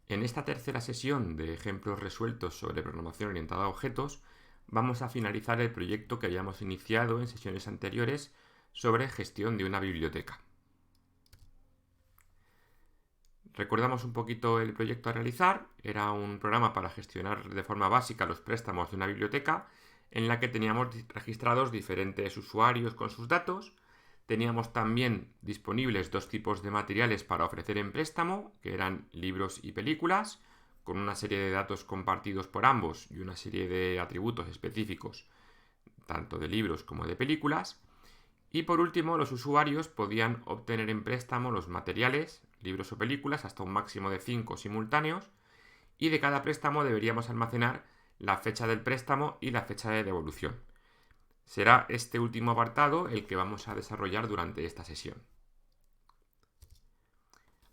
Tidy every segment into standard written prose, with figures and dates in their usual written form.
En esta tercera sesión de ejemplos resueltos sobre programación orientada a objetos, vamos a finalizar el proyecto que habíamos iniciado en sesiones anteriores sobre gestión de una biblioteca. Recordamos un poquito el proyecto a realizar. Era un programa para gestionar de forma básica los préstamos de una biblioteca en la que teníamos registrados diferentes usuarios con sus datos. Teníamos también disponibles dos tipos de materiales para ofrecer en préstamo, que eran libros y películas, con una serie de datos compartidos por ambos y una serie de atributos específicos, tanto de libros como de películas. Y por último, los usuarios podían obtener en préstamo los materiales, libros o películas, hasta un máximo de 5 simultáneos, y de cada préstamo deberíamos almacenar la fecha del préstamo y la fecha de devolución. Será este último apartado el que vamos a desarrollar durante esta sesión.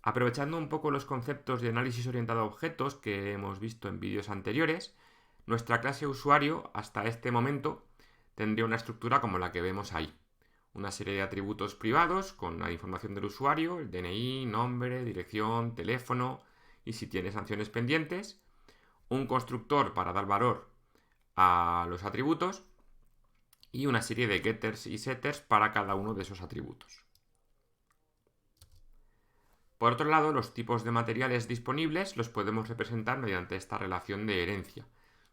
Aprovechando un poco los conceptos de análisis orientado a objetos que hemos visto en vídeos anteriores, nuestra clase usuario hasta este momento tendría una estructura como la que vemos ahí. Una serie de atributos privados con la información del usuario, el DNI, nombre, dirección, teléfono y si tiene sanciones pendientes. Un constructor para dar valor a los atributos y una serie de getters y setters para cada uno de esos atributos. Por otro lado, los tipos de materiales disponibles los podemos representar mediante esta relación de herencia,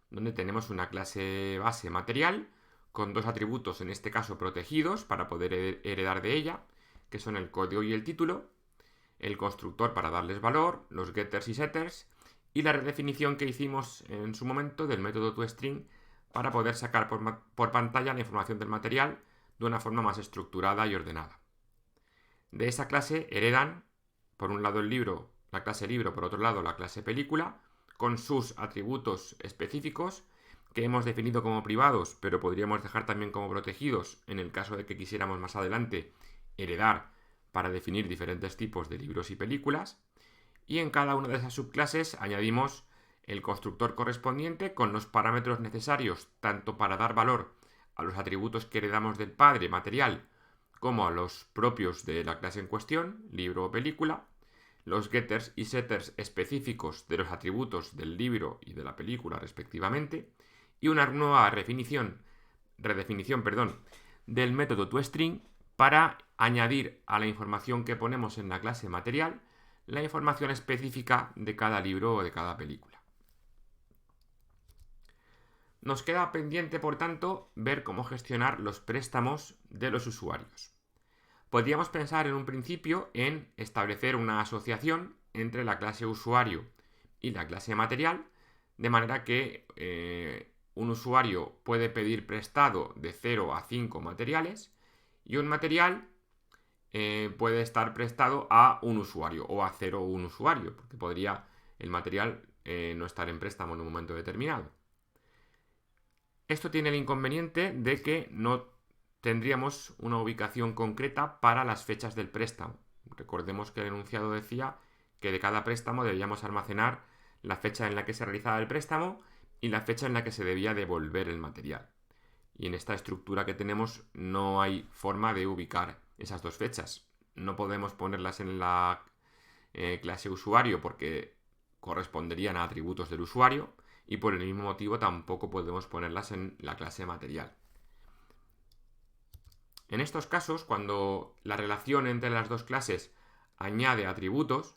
donde tenemos una clase base material con dos atributos, en este caso protegidos, para poder heredar de ella, que son el código y el título, el constructor para darles valor, los getters y setters, y la redefinición que hicimos en su momento del método toString para poder sacar por pantalla la información del material de una forma más estructurada y ordenada. De esa clase heredan, por un lado el libro, la clase libro, por otro lado la clase película, con sus atributos específicos que hemos definido como privados, pero podríamos dejar también como protegidos en el caso de que quisiéramos más adelante heredar para definir diferentes tipos de libros y películas. Y en cada una de esas subclases añadimos el constructor correspondiente con los parámetros necesarios tanto para dar valor a los atributos que heredamos del padre material como a los propios de la clase en cuestión, libro o película, los getters y setters específicos de los atributos del libro y de la película respectivamente, y una nueva redefinición del método toString para añadir a la información que ponemos en la clase material la información específica de cada libro o de cada película. Nos queda pendiente, por tanto, ver cómo gestionar los préstamos de los usuarios. Podríamos pensar en un principio en establecer una asociación entre la clase usuario y la clase material, de manera que un usuario puede pedir prestado de 0 a 5 materiales y un material puede estar prestado a un usuario o a 0 o un usuario, porque podría el material no estar en préstamo en un momento determinado. Esto tiene el inconveniente de que no tendríamos una ubicación concreta para las fechas del préstamo. Recordemos que el enunciado decía que de cada préstamo debíamos almacenar la fecha en la que se realizaba el préstamo y la fecha en la que se debía devolver el material. Y en esta estructura que tenemos no hay forma de ubicar esas dos fechas. No podemos ponerlas en la clase usuario porque corresponderían a atributos del usuario y por el mismo motivo tampoco podemos ponerlas en la clase material. En estos casos, cuando la relación entre las dos clases añade atributos,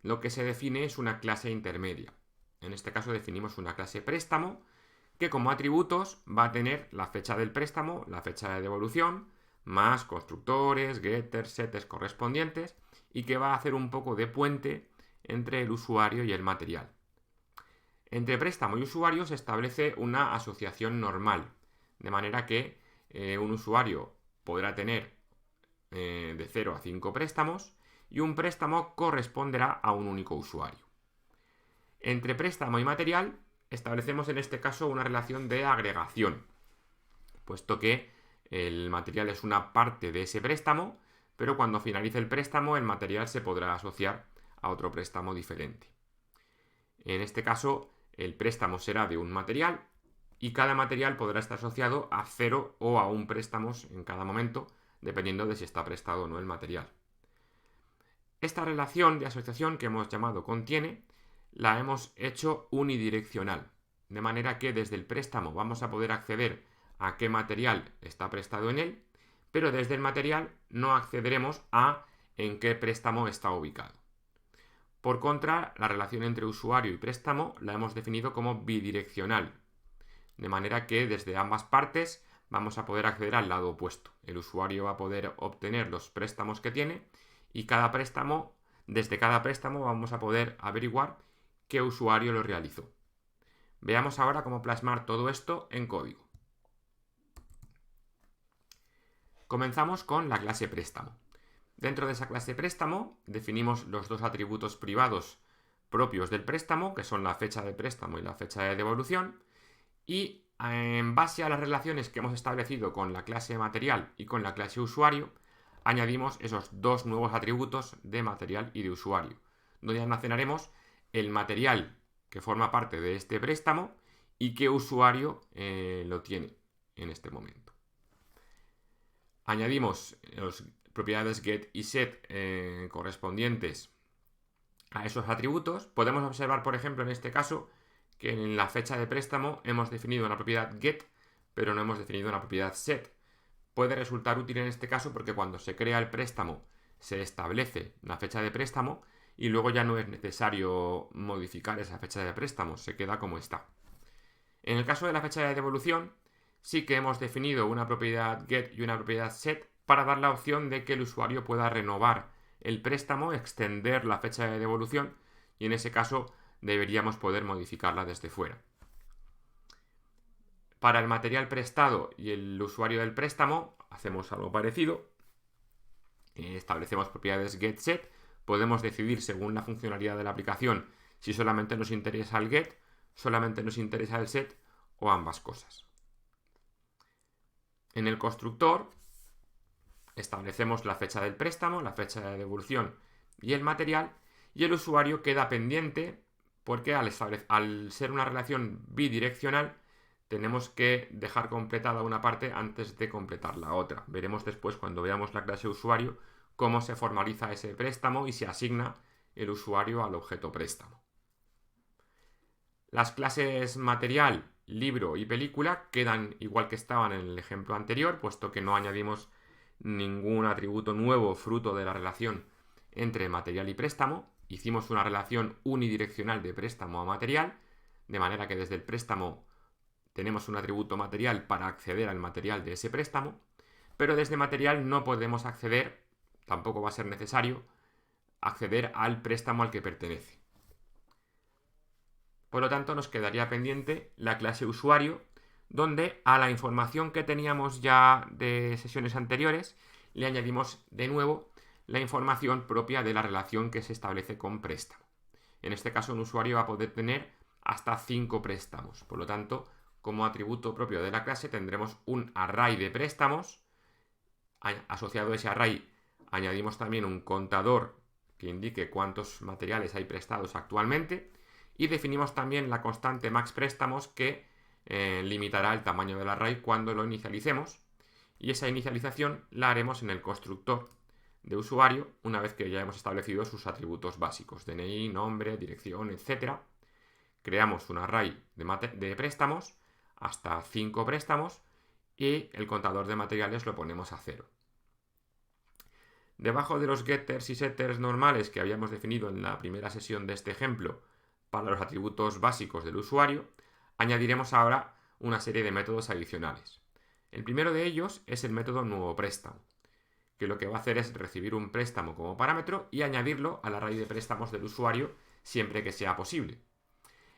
lo que se define es una clase intermedia. En este caso definimos una clase préstamo que como atributos va a tener la fecha del préstamo, la fecha de devolución, más constructores, getters, setters correspondientes y que va a hacer un poco de puente entre el usuario y el material. Entre préstamo y usuario se establece una asociación normal, de manera que un usuario podrá tener de 0 a 5 préstamos y un préstamo corresponderá a un único usuario. Entre préstamo y material establecemos en este caso una relación de agregación, puesto que el material es una parte de ese préstamo, pero cuando finalice el préstamo el material se podrá asociar a otro préstamo diferente. En este caso el préstamo será de un material y cada material podrá estar asociado a 0 o a 1 préstamos en cada momento, dependiendo de si está prestado o no el material. Esta relación de asociación que hemos llamado contiene la hemos hecho unidireccional, de manera que desde el préstamo vamos a poder acceder a qué material está prestado en él, pero desde el material no accederemos a en qué préstamo está ubicado. Por contra, la relación entre usuario y préstamo la hemos definido como bidireccional, de manera que desde ambas partes vamos a poder acceder al lado opuesto. El usuario va a poder obtener los préstamos que tiene y desde cada préstamo vamos a poder averiguar qué usuario lo realizó. Veamos ahora cómo plasmar todo esto en código. Comenzamos con la clase préstamo. Dentro de esa clase préstamo definimos los dos atributos privados propios del préstamo, que son la fecha de préstamo y la fecha de devolución, y en base a las relaciones que hemos establecido con la clase material y con la clase usuario, añadimos esos dos nuevos atributos de material y de usuario, donde almacenaremos el material que forma parte de este préstamo y qué usuario lo tiene en este momento. Añadimos las propiedades get y set correspondientes a esos atributos. Podemos observar, por ejemplo, en este caso, que en la fecha de préstamo hemos definido una propiedad get, pero no hemos definido una propiedad set. Puede resultar útil en este caso porque cuando se crea el préstamo se establece la fecha de préstamo y luego ya no es necesario modificar esa fecha de préstamo, se queda como está. En el caso de la fecha de devolución, sí que hemos definido una propiedad get y una propiedad set para dar la opción de que el usuario pueda renovar el préstamo, extender la fecha de devolución y en ese caso deberíamos poder modificarla desde fuera. Para el material prestado y el usuario del préstamo hacemos algo parecido. Establecemos propiedades getSet. Podemos decidir según la funcionalidad de la aplicación si solamente nos interesa el get, solamente nos interesa el set o ambas cosas. En el constructor establecemos la fecha del préstamo, la fecha de devolución y el material, y el usuario queda pendiente porque al ser una relación bidireccional tenemos que dejar completada una parte antes de completar la otra. Veremos después, cuando veamos la clase usuario, cómo se formaliza ese préstamo y se asigna el usuario al objeto préstamo. Las clases material, libro y película quedan igual que estaban en el ejemplo anterior, puesto que no añadimos ningún atributo nuevo fruto de la relación entre material y préstamo. Hicimos una relación unidireccional de préstamo a material, de manera que desde el préstamo tenemos un atributo material para acceder al material de ese préstamo, pero desde material no podemos acceder, tampoco va a ser necesario, acceder al préstamo al que pertenece. Por lo tanto, nos quedaría pendiente la clase usuario, donde a la información que teníamos ya de sesiones anteriores le añadimos de nuevo la información propia de la relación que se establece con préstamo. En este caso, un usuario va a poder tener hasta 5 préstamos. Por lo tanto, como atributo propio de la clase tendremos un array de préstamos. Asociado a ese array añadimos también un contador que indique cuántos materiales hay prestados actualmente y definimos también la constante max préstamos que limitará el tamaño del array cuando lo inicialicemos, y esa inicialización la haremos en el constructor de usuario una vez que ya hemos establecido sus atributos básicos, DNI, nombre, dirección, etc. Creamos un array de préstamos hasta 5 préstamos y el contador de materiales lo ponemos a 0. Debajo de los getters y setters normales que habíamos definido en la primera sesión de este ejemplo para los atributos básicos del usuario, añadiremos ahora una serie de métodos adicionales. El primero de ellos es el método nuevoPréstamo, que lo que va a hacer es recibir un préstamo como parámetro y añadirlo al array de préstamos del usuario siempre que sea posible.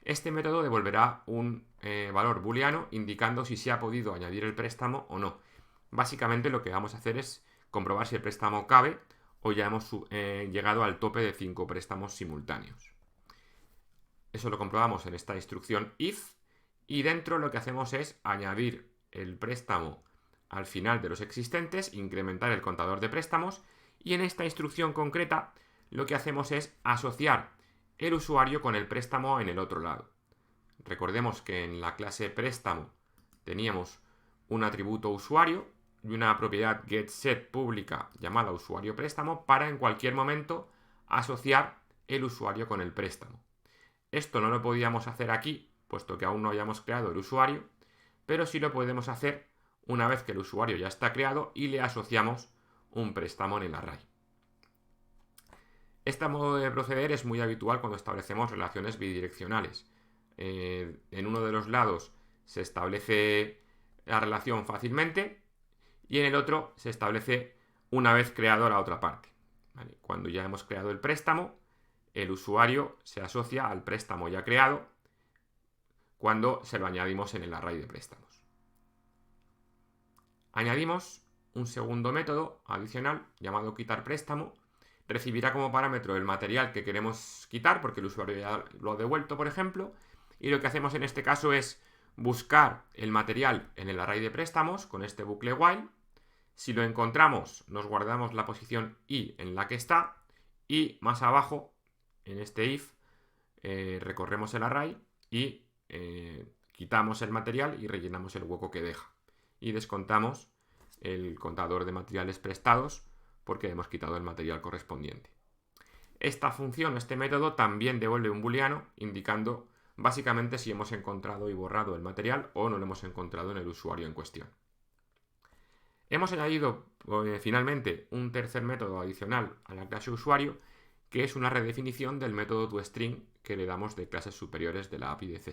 Este método devolverá un valor booleano indicando si se ha podido añadir el préstamo o no. Básicamente lo que vamos a hacer es comprobar si el préstamo cabe o ya hemos llegado al tope de 5 préstamos simultáneos. Eso lo comprobamos en esta instrucción if, y dentro lo que hacemos es añadir el préstamo al final de los existentes, incrementar el contador de préstamos, y en esta instrucción concreta lo que hacemos es asociar el usuario con el préstamo en el otro lado. Recordemos que en la clase préstamo teníamos un atributo usuario y una propiedad getSet pública llamada usuario préstamo para en cualquier momento asociar el usuario con el préstamo. Esto no lo podíamos hacer aquí, puesto que aún no hayamos creado el usuario, pero sí lo podemos hacer una vez que el usuario ya está creado y le asociamos un préstamo en el array. Este modo de proceder es muy habitual cuando establecemos relaciones bidireccionales. En uno de los lados se establece la relación fácilmente y en el otro se establece una vez creado la otra parte. ¿Vale? Cuando ya hemos creado el préstamo, el usuario se asocia al préstamo ya creado cuando se lo añadimos en el array de préstamos. Añadimos un segundo método adicional llamado quitarPréstamo. Recibirá como parámetro el material que queremos quitar porque el usuario ya lo ha devuelto, por ejemplo, y lo que hacemos en este caso es buscar el material en el array de préstamos con este bucle while. Si lo encontramos, nos guardamos la posición i en la que está y más abajo, en este if, recorremos el array y quitamos el material y rellenamos el hueco que deja. Y descontamos el contador de materiales prestados porque hemos quitado el material correspondiente. Esta función, este método, también devuelve un booleano indicando básicamente si hemos encontrado y borrado el material o no lo hemos encontrado en el usuario en cuestión. Hemos añadido finalmente un tercer método adicional a la clase usuario, que es una redefinición del método toString que le damos de clases superiores de la API de C#.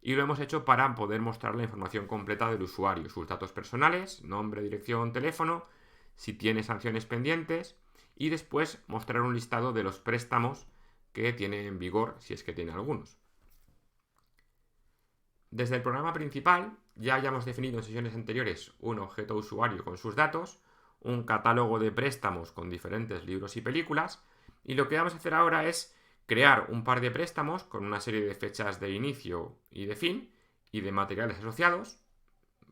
Y lo hemos hecho para poder mostrar la información completa del usuario, sus datos personales, nombre, dirección, teléfono, si tiene sanciones pendientes, y después mostrar un listado de los préstamos que tiene en vigor, si es que tiene algunos. Desde el programa principal ya hayamos definido en sesiones anteriores un objeto usuario con sus datos, un catálogo de préstamos con diferentes libros y películas, y lo que vamos a hacer ahora es crear un par de préstamos con una serie de fechas de inicio y de fin y de materiales asociados.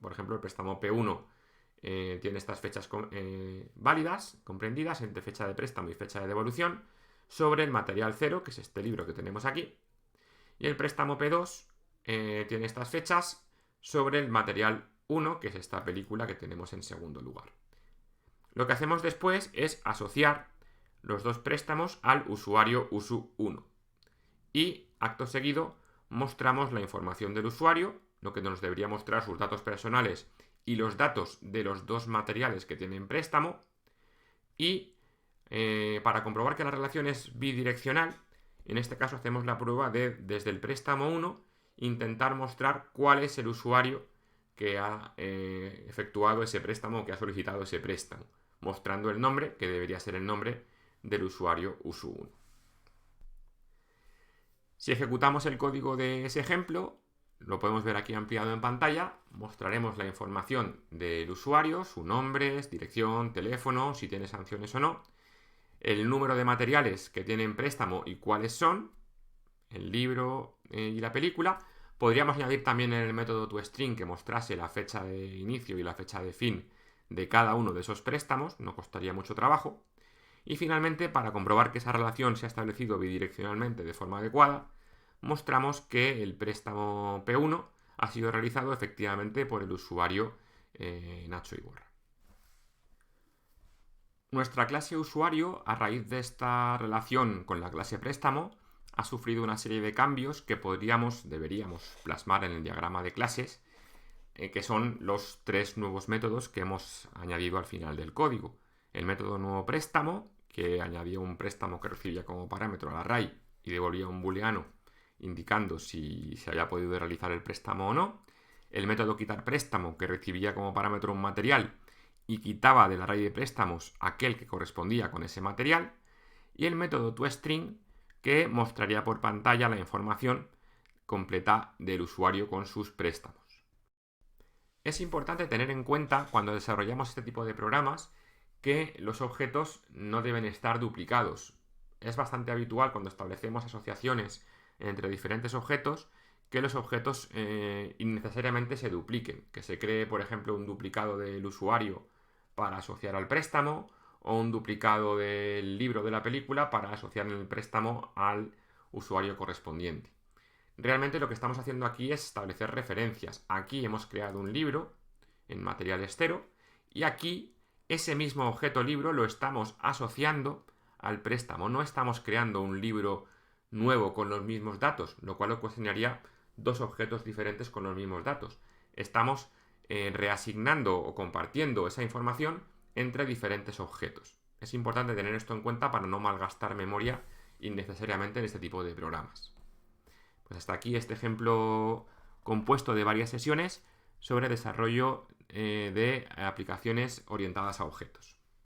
Por ejemplo, el préstamo P1 tiene estas fechas válidas, comprendidas entre fecha de préstamo y fecha de devolución, sobre el material 0, que es este libro que tenemos aquí, y el préstamo P2 tiene estas fechas sobre el material 1, que es esta película que tenemos en segundo lugar. Lo que hacemos después es asociar los dos préstamos al usuario usu1 y acto seguido mostramos la información del usuario, lo que nos debería mostrar sus datos personales y los datos de los dos materiales que tienen préstamo, y para comprobar que la relación es bidireccional, en este caso hacemos la prueba de desde el préstamo 1 intentar mostrar cuál es el usuario que ha efectuado ese préstamo, que ha solicitado ese préstamo, mostrando el nombre, que debería ser el nombre del usuario usu1. Si ejecutamos el código de ese ejemplo, lo podemos ver aquí ampliado en pantalla, mostraremos la información del usuario, su nombre, dirección, teléfono, si tiene sanciones o no, el número de materiales que tienen préstamo y cuáles son, el libro y la película. Podríamos añadir también en el método toString que mostrase la fecha de inicio y la fecha de fin de cada uno de esos préstamos, no costaría mucho trabajo. Y finalmente, para comprobar que esa relación se ha establecido bidireccionalmente de forma adecuada, mostramos que el préstamo P1 ha sido realizado efectivamente por el usuario Nacho Iborra. Nuestra clase usuario, a raíz de esta relación con la clase préstamo, ha sufrido una serie de cambios que deberíamos plasmar en el diagrama de clases, que son los tres nuevos métodos que hemos añadido al final del código. El método nuevo préstamo, que añadía un préstamo que recibía como parámetro al array y devolvía un booleano indicando si se había podido realizar el préstamo o no. El método quitarPréstamo, que recibía como parámetro un material y quitaba del array de préstamos aquel que correspondía con ese material. Y el método toString, que mostraría por pantalla la información completa del usuario con sus préstamos. Es importante tener en cuenta cuando desarrollamos este tipo de programas que los objetos no deben estar duplicados. Es bastante habitual cuando establecemos asociaciones entre diferentes objetos que los objetos innecesariamente se dupliquen, que se cree, por ejemplo, un duplicado del usuario para asociar al préstamo o un duplicado del libro de la película para asociar el préstamo al usuario correspondiente. Realmente lo que estamos haciendo aquí es establecer referencias. Aquí hemos creado un libro en materiales 0 y aquí ese mismo objeto libro lo estamos asociando al préstamo. No estamos creando un libro nuevo con los mismos datos, lo cual ocasionaría dos objetos diferentes con los mismos datos. Estamos reasignando o compartiendo esa información entre diferentes objetos. Es importante tener esto en cuenta para no malgastar memoria innecesariamente en este tipo de programas. Pues hasta aquí este ejemplo compuesto de varias sesiones sobre desarrollo de aplicaciones orientadas a objetos.